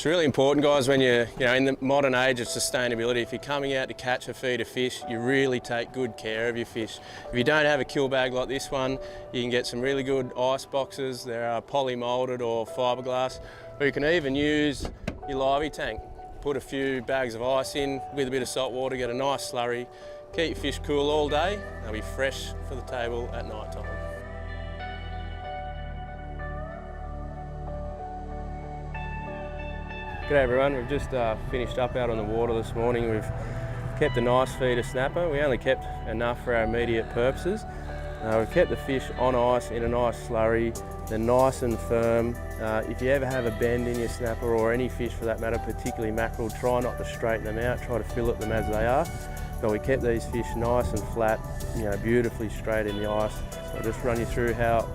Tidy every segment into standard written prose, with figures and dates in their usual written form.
It's really important, guys, when you're in the modern age of sustainability, if you're coming out to catch or feed a fish, you really take good care of your fish. If you don't have a kill bag like this one, you can get some really good ice boxes. They're poly-moulded or fiberglass, or you can even use your livey tank. Put a few bags of ice in with a bit of salt water, get a nice slurry, keep your fish cool all day, they'll be fresh for the table at night time. G'day everyone, we've just finished up out on the water this morning. We've kept a nice feeder snapper. We only kept enough for our immediate purposes. We've kept the fish on ice in a nice slurry. They're nice and firm. If you ever have a bend in your snapper, or any fish for that matter, particularly mackerel, try not to straighten them out, try to fillet them as they are. But we kept these fish nice and flat, beautifully straight in the ice. So I'll just run you through how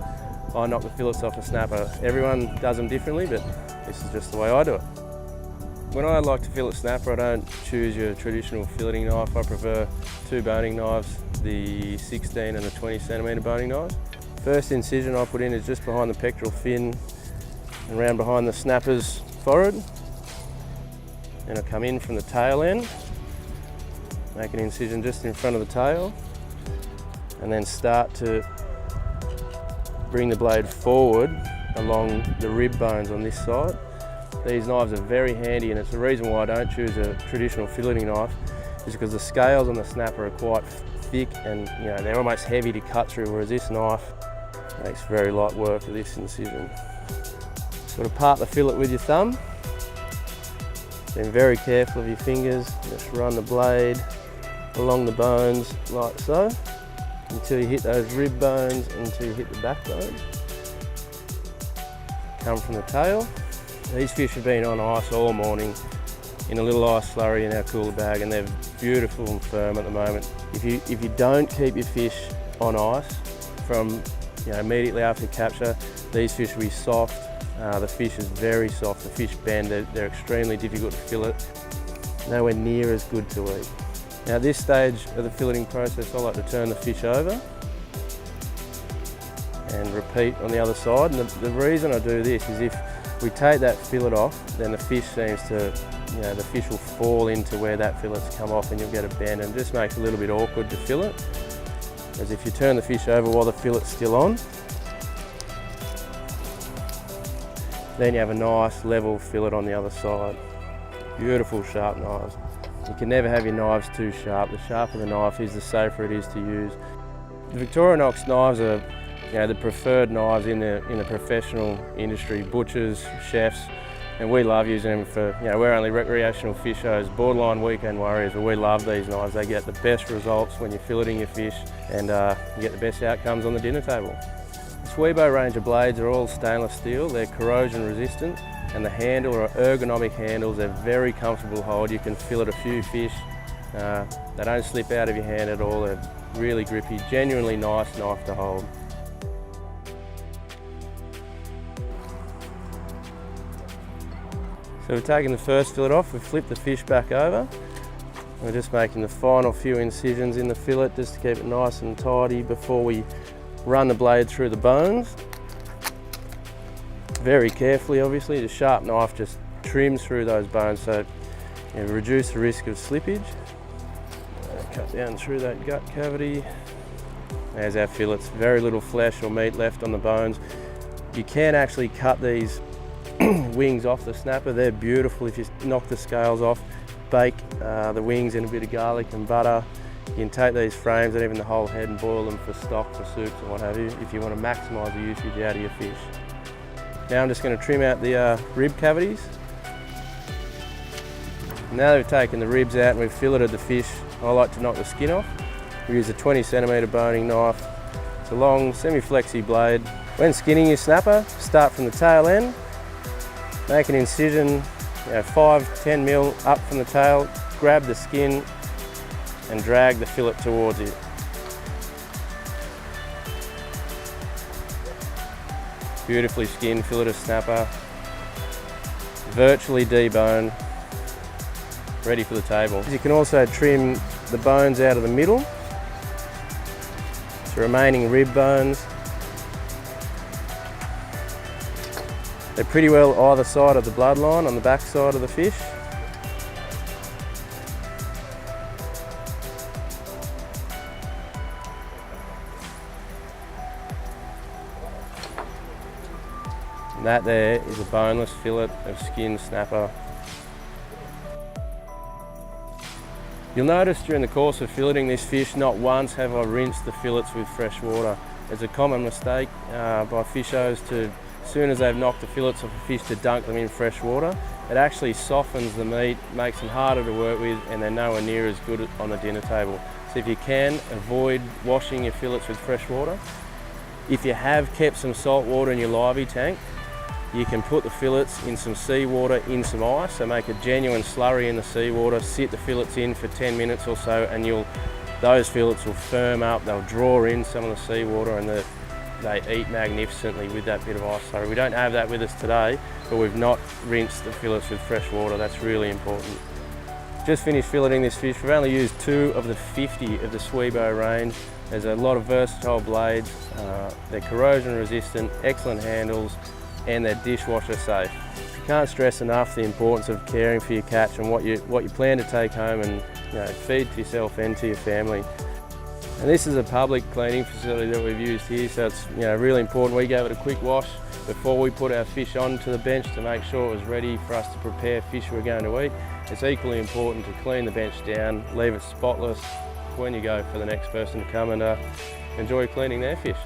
I knock the fillets off a snapper. Everyone does them differently, but this is just the way I do it. When I like to fillet snapper, I don't choose your traditional filleting knife. I prefer two boning knives, the 16 and the 20 centimetre boning knives. First incision I put in is just behind the pectoral fin and round behind the snapper's forehead. Then I come in from the tail end, make an incision just in front of the tail, and then start to bring the blade forward along the rib bones on this side. These knives are very handy, and it's the reason why I don't choose a traditional filleting knife, is because the scales on the snapper are quite thick and they're almost heavy to cut through, whereas this knife makes very light work of this incision. Sort of part the fillet with your thumb, then very careful of your fingers, just run the blade along the bones like so, until you hit those rib bones, until you hit the backbone. Come from the tail. These fish have been on ice all morning in a little ice slurry in our cooler bag, and they're beautiful and firm at the moment. If you don't keep your fish on ice from immediately after capture, these fish will be soft. The fish is very soft. The fish bend. They're extremely difficult to fillet. Nowhere near as good to eat. Now at this stage of the filleting process, I like to turn the fish over and repeat on the other side. And the reason I do this is if we take that fillet off, then the fish seems to, the fish will fall into where that fillet's come off, and you'll get a bend, and it just makes it a little bit awkward to fillet. As if you turn the fish over while the fillet's still on, then you have a nice level fillet on the other side. Beautiful sharp knives. You can never have your knives too sharp. The sharper the knife is, the safer it is to use. The Victorinox knives are the preferred knives in the professional industry, butchers, chefs, and we love using them for, we're only recreational fishers, borderline weekend warriors, but we love these knives. They get the best results when you're filleting your fish, and you get the best outcomes on the dinner table. The Swebo range of blades are all stainless steel. They're corrosion resistant, and the handle are ergonomic handles. They're very comfortable to hold. You can fillet a few fish. They don't slip out of your hand at all. They're really grippy, genuinely nice knife to hold. So we've taken the first fillet off, we've flipped the fish back over. We're just making the final few incisions in the fillet just to keep it nice and tidy before we run the blade through the bones. Very carefully, obviously. The sharp knife just trims through those bones, so reduce the risk of slippage. Cut down through that gut cavity. There's our fillets. Very little flesh or meat left on the bones. You can actually cut these wings off the snapper. They're beautiful. If you knock the scales off, bake the wings in a bit of garlic and butter. You can take these frames and even the whole head and boil them for stock, for soups and what have you, if you want to maximise the usage out of your fish. Now I'm just going to trim out the rib cavities. Now that we've taken the ribs out and we've filleted the fish, I like to knock the skin off. We use a 20 centimetre boning knife. It's a long, semi-flexy blade. When skinning your snapper, start from the tail end. Make an incision 5–10 mil up from the tail, grab the skin and drag the fillet towards it. Beautifully skinned filleted snapper, virtually deboned, ready for the table. You can also trim the bones out of the middle, the remaining rib bones. They're pretty well either side of the bloodline on the back side of the fish. And that there is a boneless fillet of skinned snapper. You'll notice during the course of filleting this fish, not once have I rinsed the fillets with fresh water. It's a common mistake by fishers to, as soon as they've knocked the fillets off a fish, to dunk them in fresh water. It actually softens the meat, makes them harder to work with, and they're nowhere near as good on the dinner table. So if you can, avoid washing your fillets with fresh water. If you have kept some salt water in your livey tank, you can put the fillets in some seawater in some ice, so make a genuine slurry in the seawater, sit the fillets in for 10 minutes or so, and those fillets will firm up, they'll draw in some of the seawater, and they eat magnificently with that bit of ice slurry. We don't have that with us today, but we've not rinsed the fillets with fresh water. That's really important. Just finished filleting this fish. We've only used 2 of the 50 of the Swebo range. There's a lot of versatile blades. They're corrosion resistant, excellent handles, and they're dishwasher safe. You can't stress enough the importance of caring for your catch and what you plan to take home and feed to yourself and to your family. And this is a public cleaning facility that we've used here, so it's really important we gave it a quick wash before we put our fish onto the bench to make sure it was ready for us to prepare fish we're going to eat. It's equally important to clean the bench down, leave it spotless when you go for the next person to come and enjoy cleaning their fish.